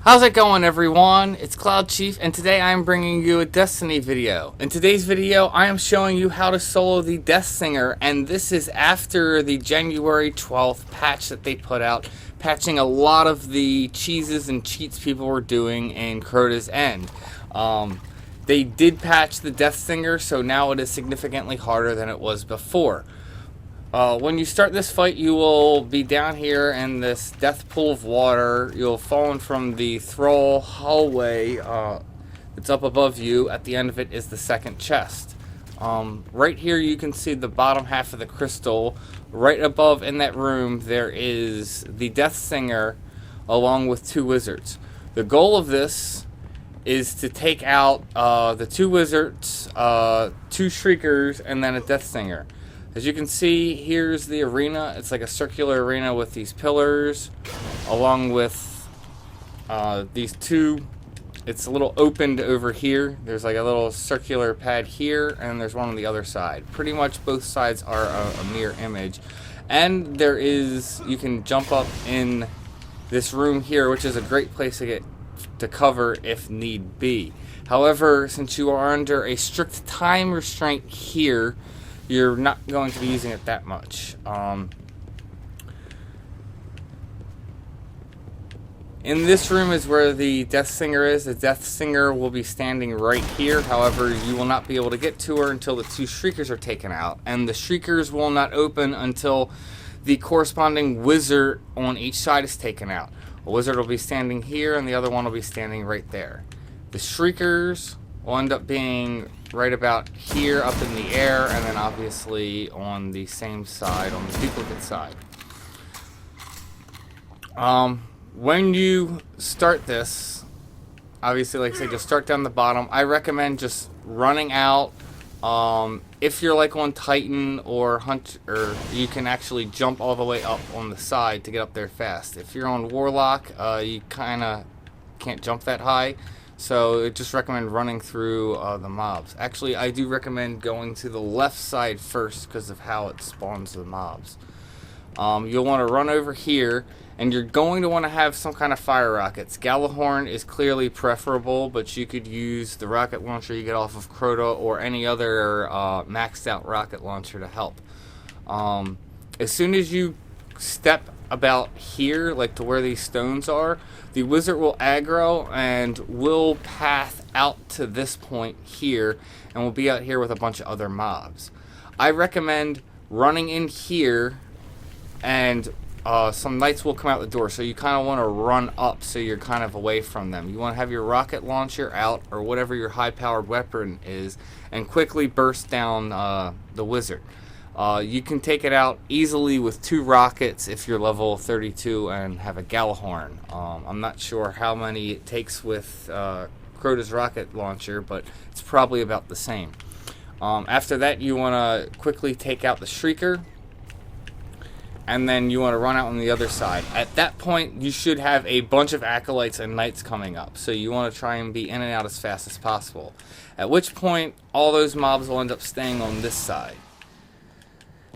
How's it going, everyone? It's Cloud Chief, and today I am bringing you a Destiny video. In today's video, I am showing you how to solo the Deathsinger, and this is after the January 12th patch that they put out, patching a lot of the cheeses and cheats people were doing in Crota's End. They did patch the Deathsinger, so now it is significantly harder than it was before. When you start this fight, you will be down here in this death pool of water. You'll fall from the thrall hallway that's up above you. At the end of it is the second chest. Right here you can see the bottom half of the crystal. Right above in that room there is the Deathsinger along with two wizards. The goal of this is to take out the two wizards, two Shriekers, and then a Deathsinger. As you can see, here's the arena. It's like a circular arena with these pillars, along with these two. It's a little opened over here. There's like a little circular pad here, and there's one on the other side. Pretty much both sides are a mirror image. And there is, you can jump up in this room here, which is a great place to get to cover if need be. However, since you are under a strict time restraint here, you're not going to be using it that much. In this room is where the Deathsinger is. The Deathsinger will be standing right here. However, you will not be able to get to her until the two Shriekers are taken out. And the Shriekers will not open until the corresponding wizard on each side is taken out. A wizard will be standing here, and the other one will be standing right there. The Shriekers will end up being right about here up in the air, and then obviously on the same side, on the duplicate side. When you start this, obviously, like I said, you'll start down the bottom. I recommend just running out. If you're like on Titan or Hunter, you can actually jump all the way up on the side to get up there fast. If you're on Warlock, you kind of can't jump that high. So I just recommend running through the mobs. Actually, I do recommend going to the left side first because of how it spawns the mobs. You'll want to run over here, and you're going to want to have some kind of fire rockets. Gjallarhorn is clearly preferable, but you could use the rocket launcher you get off of Crota or any other maxed out rocket launcher to help. As soon as you step about here, like to where these stones are, the wizard will aggro and will path out to this point here, and will be out here with a bunch of other mobs. I recommend running in here, and some knights will come out the door, so you kind of want to run up so you're kind of away from them. You want to have your rocket launcher out, or whatever your high-powered weapon is, and quickly burst down the wizard. You can take it out easily with two rockets if you're level 32 and have a Gjallarhorn. I'm not sure how many it takes with Crota's rocket launcher, but it's probably about the same. After that, you want to quickly take out the Shrieker, and then you want to run out on the other side. At that point, you should have a bunch of acolytes and knights coming up, so you want to try and be in and out as fast as possible. At which point, all those mobs will end up staying on this side.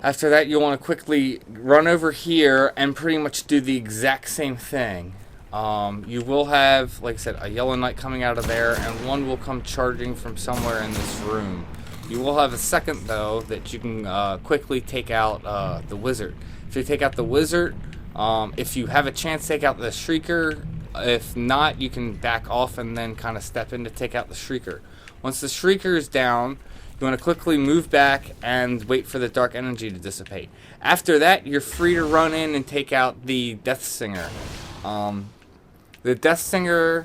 After that, you'll want to quickly run over here and pretty much do the exact same thing. You will have, like I said, a yellow knight coming out of there, and one will come charging from somewhere in this room. You will have a second, though, that you can quickly take out the wizard. If you take out the wizard, if you have a chance, take out the Shrieker. If not, you can back off and then kind of step in to take out the Shrieker. Once the Shrieker is down, you want to quickly move back and wait for the dark energy to dissipate. After that, you're free to run in and take out the Deathsinger. The Deathsinger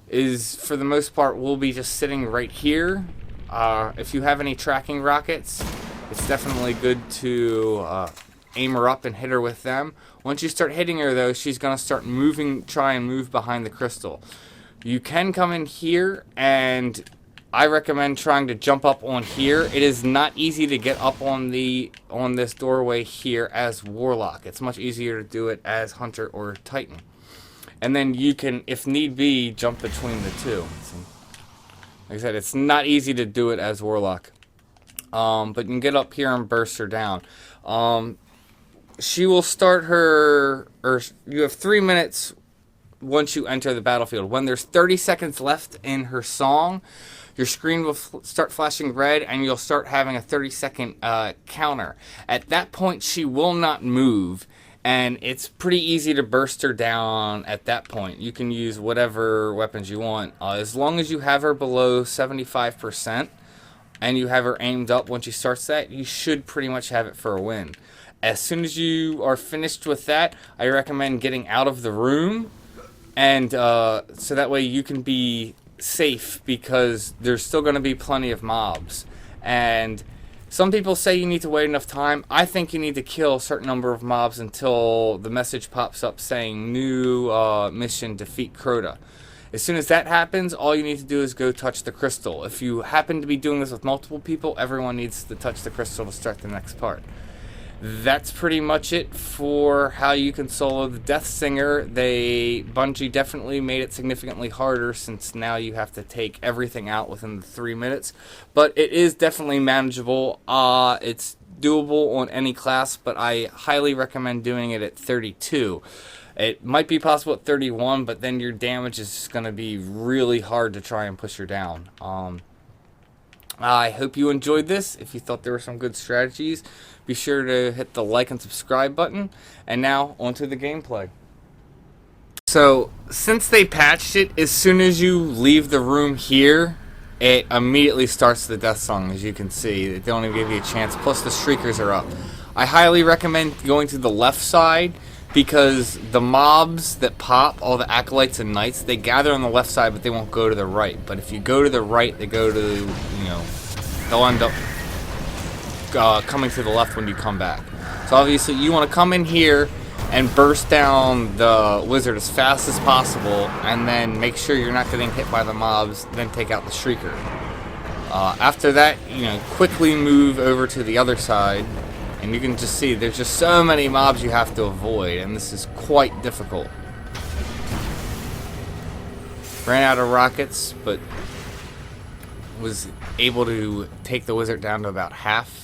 is, for the most part, will be just sitting right here. If you have any tracking rockets, it's definitely good to aim her up and hit her with them. Once you start hitting her, though, she's going to start moving, try and move behind the crystal. You can come in here, and I recommend trying to jump up on here. It is not easy to get up on this doorway here as Warlock. It's much easier to do it as Hunter or Titan. And then you can, if need be, jump between the two. Like I said, it's not easy to do it as Warlock. But you can get up here and burst her down. She will start her, or you have 3 minutes once you enter the battlefield. When there's 30 seconds left in her song, your screen will start flashing red, and you'll start having a 30-second counter. At that point, she will not move, and it's pretty easy to burst her down at that point. You can use whatever weapons you want. As long as you have her below 75%, and you have her aimed up when she starts that, you should pretty much have it for a win. As soon as you are finished with that, I recommend getting out of the room, and so that way you can be safe, because there's still going to be plenty of mobs. And some people say you need to wait enough time. I think you need to kill a certain number of mobs until the message pops up saying new mission, defeat Crota. As soon as that happens, all you need to do is go touch the crystal. If you happen to be doing this with multiple people, everyone needs to touch the crystal to start the next part. That's pretty much it for how you can solo the Deathsinger. Bungie definitely made it significantly harder, since now you have to take everything out within the 3 minutes. But it is definitely manageable. It's doable on any class, but I highly recommend doing it at 32. It might be possible at 31, but then your damage is going to be really hard to try and push her down. I hope you enjoyed this. If you thought there were some good strategies, be sure to hit the like and subscribe button. And now, onto the gameplay. So, since they patched it, as soon as you leave the room here, it immediately starts the death song, as you can see. They don't even give you a chance, plus the Shriekers are up. I highly recommend going to the left side, because the mobs that pop, all the acolytes and knights, they gather on the left side, but they won't go to the right. But if you go to the right, they go to, they'll end up coming to the left when you come back. So obviously you want to come in here and burst down the wizard as fast as possible, and then make sure you're not getting hit by the mobs, then take out the Shrieker. After that, quickly move over to the other side. And you can just see there's just so many mobs you have to avoid, and this is quite difficult. Ran out of rockets, but was able to take the wizard down to about half.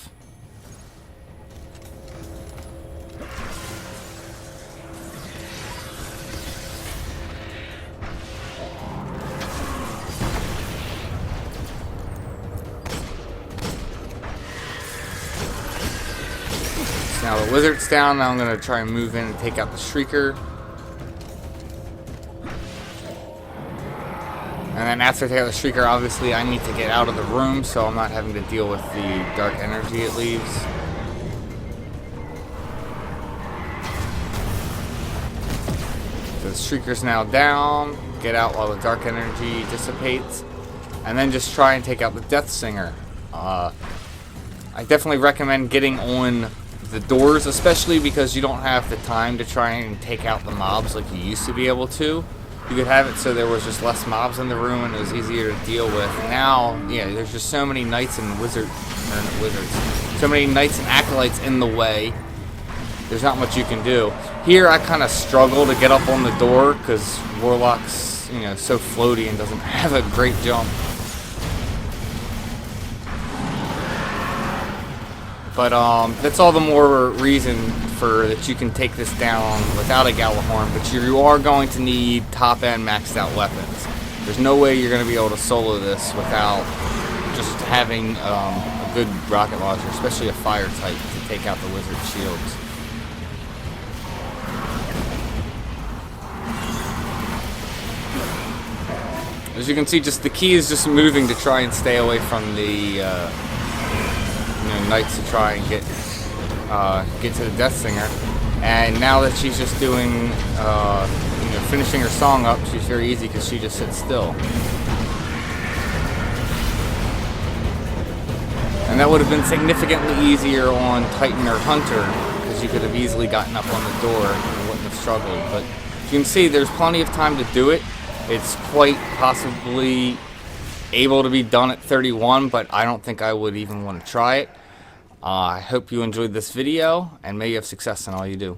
Now the wizard's down. Now I'm going to try and move in and take out the Shrieker. And then after I take out the Shrieker, obviously I need to get out of the room, so I'm not having to deal with the dark energy it leaves. So the Shrieker's now down. Get out while the dark energy dissipates. And then just try and take out the Deathsinger. I definitely recommend getting on the doors, especially because you don't have the time to try and take out the mobs like you used to be able to. You could have it so there was just less mobs in the room and it was easier to deal with. Now, there's just so many knights and so many knights and acolytes in the way. There's not much you can do. Here I kind of struggle to get up on the door because Warlock's, so floaty and doesn't have a great jump. But that's all the more reason for that you can take this down without a Gjallarhorn, but you are going to need top-end maxed out weapons. There's no way you're going to be able to solo this without just having a good rocket launcher, especially a fire type, to take out the wizard shields. As you can see, just the key is just moving to try and stay away from the knights to try and get to the Deathsinger. And now that she's just doing, finishing her song up, she's very easy because she just sits still. And that would have been significantly easier on Titan or Hunter, because you could have easily gotten up on the door and wouldn't have struggled. But you can see there's plenty of time to do it. It's quite possibly able to be done at 31, but I don't think I would even want to try it. I hope you enjoyed this video, and may you have success in all you do.